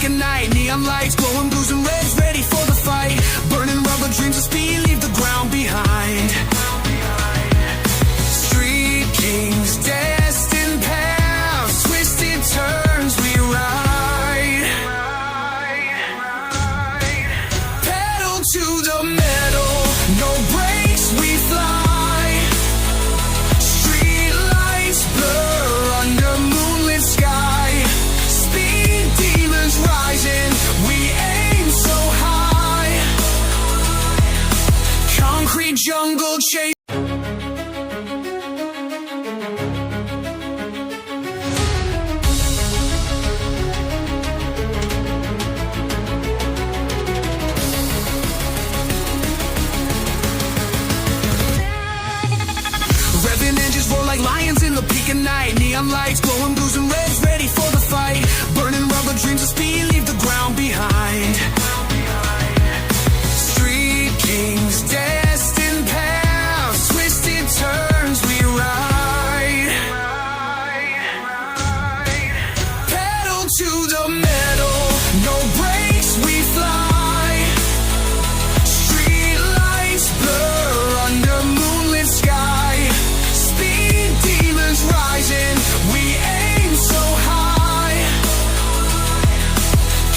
of night. Neon lights, glowing blues and reds, ready for the fight. Burning rubber dreams of speed, leave the ground behind. Street kings, destined paths, twisted turns we ride. Pedal to the metal, no brakes we fly. Street lights blur under moonlit sky. Speed demons rising, we aim so high. Concrete jungle chase. Revving engines roar like lions in the peak of night. Neon lights, glowing blues and reds, ready for the fight. Burning rubber dreams of speed, leave the ground behind. Street kings, destined paths, twisted turns we ride. Pedal to the metal, no brakes we fly. Street lights blur under moonlit sky. Speed demons rising, we aim so high.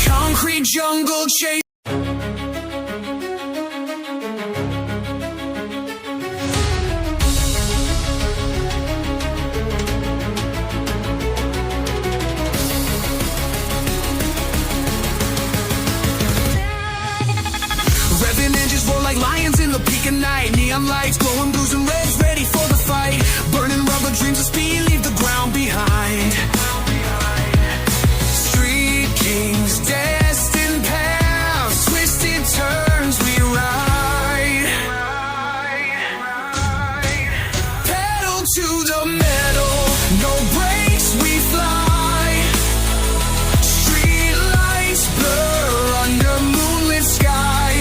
Concrete jungle chase. Revving engines roar like lions in the peak of night. Neon lights, glowing blues and reds, ready for the fight. Burning rubber dreams of speed, leave the ground behind. Street kings, destined paths, twisted turns we ride. Pedal to the metal, no brakes we fly. Street lights blur under moonlit sky.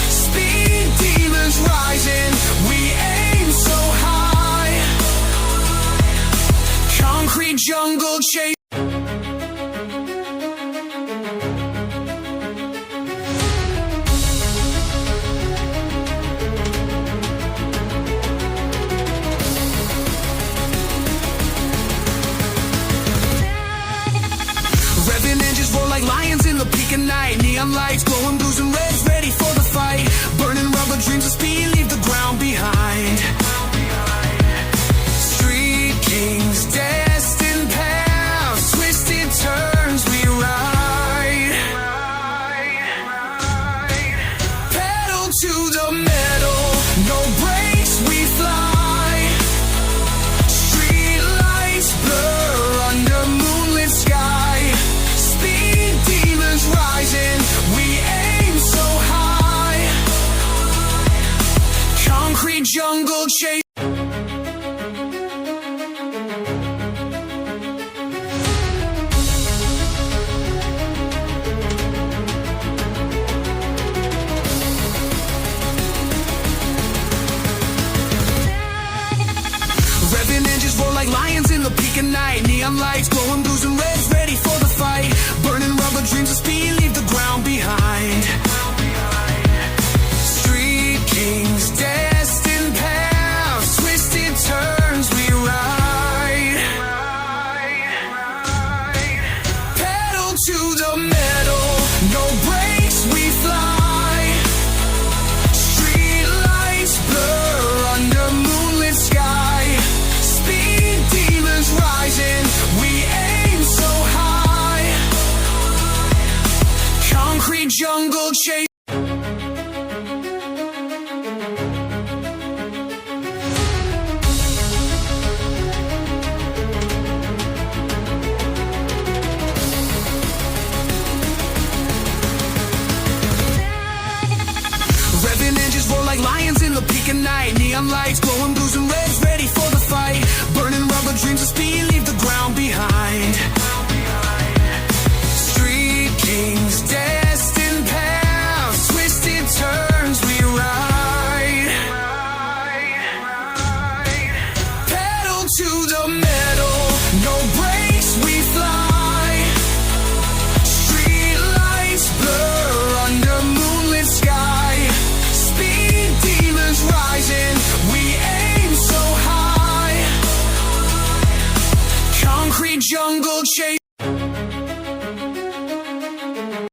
Speed demons rising, we aim so high. Concrete jungle chase. Revving engines roar like lions in the peak of night. Neon lights, glowing blues and reds, ready for the fight. Burning rubber dreams of speed, leave the ground behind. Street kings, destined paths, twisted turns we ride. Pedal to the metal, no brakes we fly. Street lights blur under moonlit sky. Speed demons rising, we aim so high. Concrete jungle chase. Revving engines roar like lions in the peak of night. Neon lights, glowing blues and reds, ready for the fight. Burning rubber dreams of speed, leave the ground behind. Street kings, destined paths, twisted turns we ride. Pedal to the metal, no brakes we fly. Street lights blur under moonlit sky. Speed demons rising, we aim so high. Concrete jungle chase. Revving engines roar like lions in the peak of night. Neon lights, glowing blues and reds, ready for the fight. Burning rubber dreams of speed,